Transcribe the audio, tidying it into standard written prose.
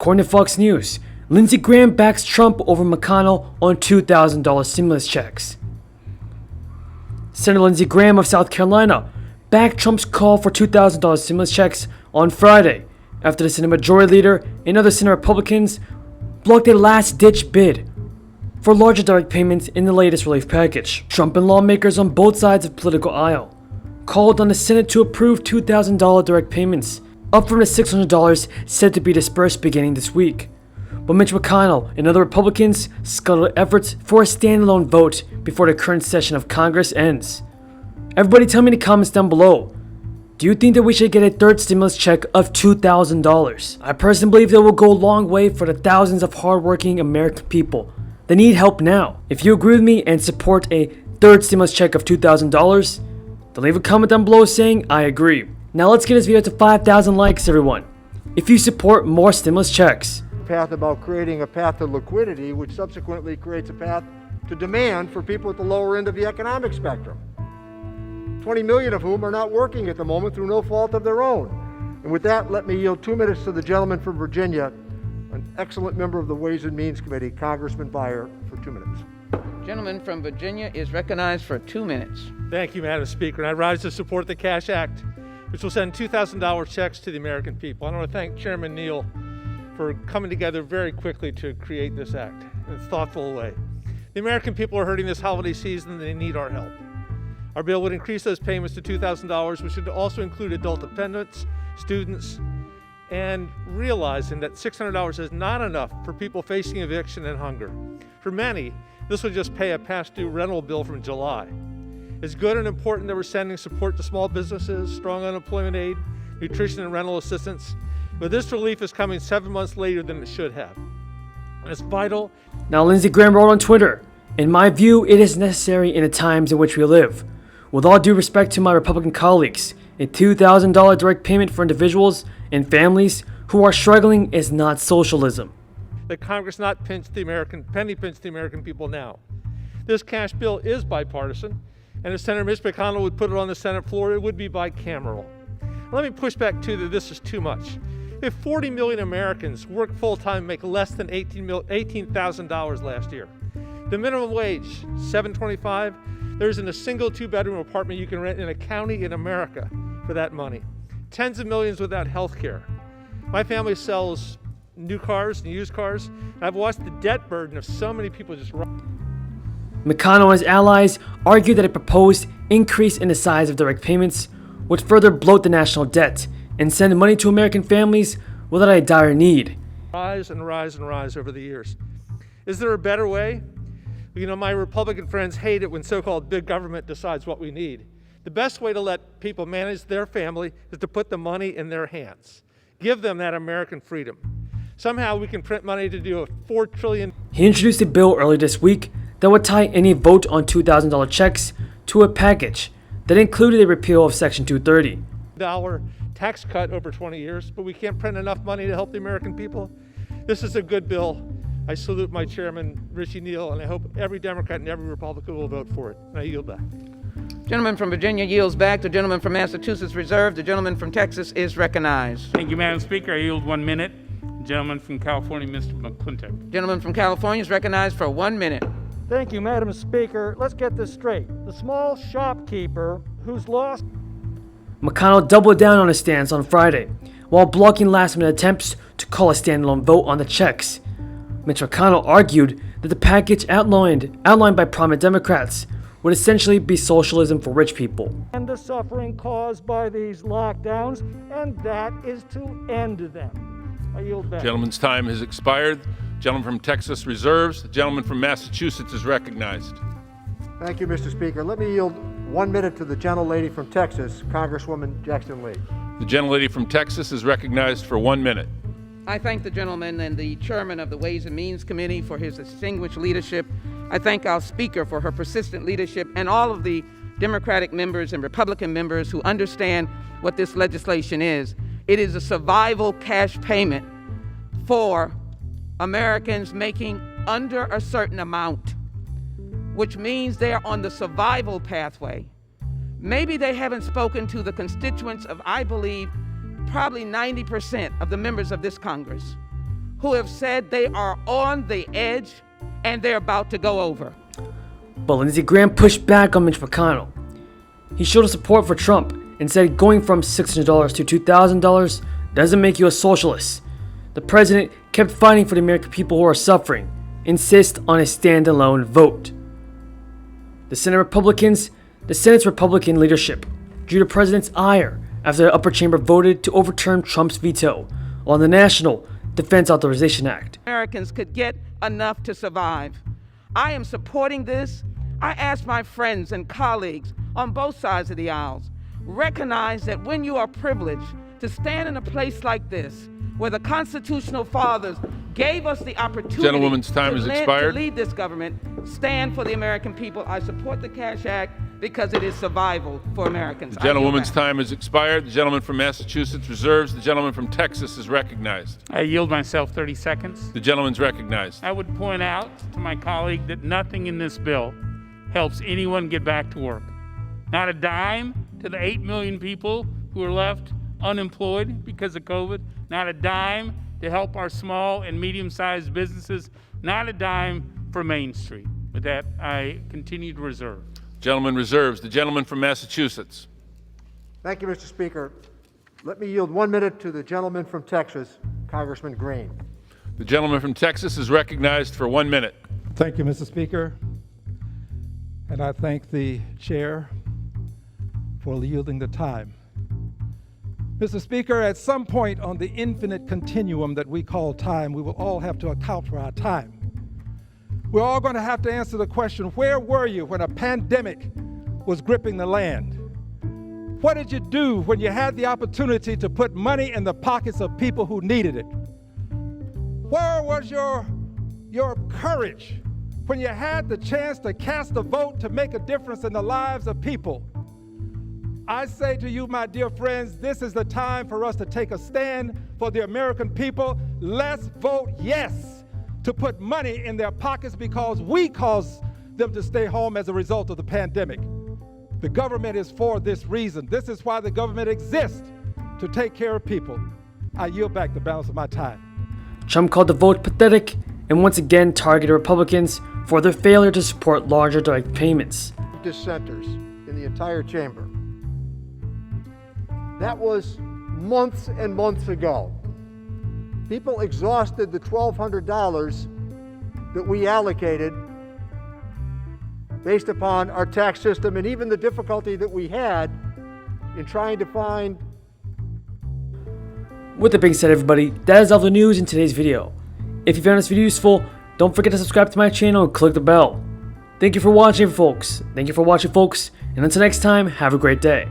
According to Fox News, Lindsey Graham backs Trump over McConnell on $2,000 stimulus checks. Senator Lindsey Graham of South Carolina backed Trump's call for $2,000 stimulus checks on Friday after the Senate Majority Leader and other Senate Republicans blocked a last-ditch bid for larger direct payments in the latest relief package. Trump and lawmakers on both sides of the political aisle called on the Senate to approve $2,000 direct payments, up from the $600 said to be dispersed beginning this week. But Mitch McConnell and other Republicans scuttled efforts for a standalone vote before the current session of Congress ends. Everybody tell me in the comments down below, do you think that we should get a third stimulus check of $2,000? I personally believe that will go a long way for the thousands of hardworking American people that need help now. If you agree with me and support a third stimulus check of $2,000, then leave a comment down below saying I agree. Now let's get this video to 5,000 likes, everyone, if you support more stimulus checks. Path about creating a path to liquidity, which subsequently creates a path to demand for people at the lower end of the economic spectrum, 20 million of whom are not working at the moment through no fault of their own. And with that, let me yield 2 minutes to the gentleman from Virginia, an excellent member of the Ways and Means Committee, Congressman Beyer, for 2 minutes. Gentleman from Virginia is recognized for 2 minutes. Thank you, Madam Speaker. And I rise to support the Cash Act, which will send $2,000 checks to the American people. I want to thank Chairman Neal for coming together very quickly to create this act in a thoughtful way. The American people are hurting this holiday season and they need our help. Our bill would increase those payments to $2,000, which would also include adult dependents, students, and realizing that $600 is not enough for people facing eviction and hunger. For many, this would just pay a past due rental bill from July. It's good and important that we're sending support to small businesses, strong unemployment aid, nutrition and rental assistance, but this relief is coming 7 months later than it should have. And it's vital. Now Lindsey Graham wrote on Twitter, in my view, it is necessary in the times in which we live. With all due respect to my Republican colleagues, a $2,000 direct payment for individuals and families who are struggling is not socialism. That Congress not penny pinch the American people now. This cash bill is bipartisan, and if Senator Mitch McConnell would put it on the Senate floor, it would be bicameral. Let me push back to that this is too much. If 40 million Americans work full-time and make less than $18,000 last year, the minimum wage, $7.25, there isn't a single 2-bedroom apartment you can rent in a county in America for that money. Tens of millions without health care. My family sells new cars and used cars, and I've watched the debt burden of so many people just McConnell and his allies argued that a proposed increase in the size of direct payments would further bloat the national debt and send money to American families without a dire need. Rise and rise and rise over the years. Is there a better way? You know, my Republican friends hate it when so-called big government decides what we need. The best way to let people manage their family is to put the money in their hands. Give them that American freedom. Somehow we can print money to do a $4 trillion. He introduced a bill earlier this week that would tie any vote on $2,000 checks to a package that included a repeal of Section 230. Tax cut over 20 years, but we can't print enough money to help the American people. This is a good bill. I salute my chairman, Richie Neal, and I hope every Democrat and every Republican will vote for it. And I yield back. Gentleman from Virginia yields back. The gentleman from Massachusetts reserved. The gentleman from Texas is recognized. Thank you, Madam Speaker. I yield 1 minute. Gentleman from California, Mr. McClintock. Gentleman from California is recognized for 1 minute. Thank you, Madam Speaker. Let's get this straight. The small shopkeeper who's lost. McConnell doubled down on his stance on Friday, while blocking last-minute attempts to call a standalone vote on the checks. Mitch McConnell argued that the package outlined by prominent Democrats would essentially be socialism for rich people. And the suffering caused by these lockdowns, and that is to end them. I yield back. Gentleman's time has expired. Gentleman from Texas reserves. The gentleman from Massachusetts is recognized. Thank you, Mr. Speaker. Let me yield 1 minute to the gentlelady from Texas, Congresswoman Jackson Lee. The gentlelady from Texas is recognized for 1 minute. I thank the gentleman and the chairman of the Ways and Means Committee for his distinguished leadership. I thank our speaker for her persistent leadership and all of the Democratic members and Republican members who understand what this legislation is. It is a survival cash payment for Americans making under a certain amount, which means they're on the survival pathway. Maybe they haven't spoken to the constituents of, I believe, probably 90% of the members of this Congress who have said they are on the edge and they're about to go over. But Lindsey Graham pushed back on Mitch McConnell. He showed his support for Trump and said going from $600 to $2,000 doesn't make you a socialist. The president kept fighting for the American people who are suffering, insist on a standalone vote. The Senate's Republican leadership drew the president's ire after the upper chamber voted to overturn Trump's veto on the National Defense Authorization Act. Americans could get enough to survive. I am supporting this. I ask my friends and colleagues on both sides of the aisles, recognize that when you are privileged to stand in a place like this, where the constitutional fathers gave us the opportunity Gentlewoman's time has expired. to lead this government, stand for the American people. I support the Cash Act because it is survival for Americans. The gentlewoman's time has expired. The gentleman from Massachusetts reserves. The gentleman from Texas is recognized. I yield myself 30 seconds. The gentleman's recognized. I would point out to my colleague that nothing in this bill helps anyone get back to work. Not a dime to the 8 million people who are left unemployed because of COVID. Not a dime to help our small and medium-sized businesses. Not a dime for Main Street. With that, I continue to reserve. Gentleman reserves. The gentleman from Massachusetts. Thank you, Mr. Speaker. Let me yield 1 minute to the gentleman from Texas, Congressman Greene. The gentleman from Texas is recognized for 1 minute. Thank you, Mr. Speaker. And I thank the chair for yielding the time. Mr. Speaker, at some point on the infinite continuum that we call time, we will all have to account for our time. We're all going to have to answer the question, where were you when a pandemic was gripping the land? What did you do when you had the opportunity to put money in the pockets of people who needed it? Where was your courage when you had the chance to cast a vote to make a difference in the lives of people? I say to you, my dear friends, this is the time for us to take a stand for the American people. Let's vote yes to put money in their pockets because we caused them to stay home as a result of the pandemic. The government is for this reason. This is why the government exists, to take care of people. I yield back the balance of my time. Trump called the vote pathetic and once again targeted Republicans for their failure to support larger direct payments. Dissenters in the entire chamber. That was months and months ago. People exhausted the $1,200 that we allocated based upon our tax system and even the difficulty that we had in trying to find. With that being said, everybody, that is all the news in today's video. If you found this video useful, don't forget to subscribe to my channel and click the bell. Thank you for watching, folks. And until next time, have a great day.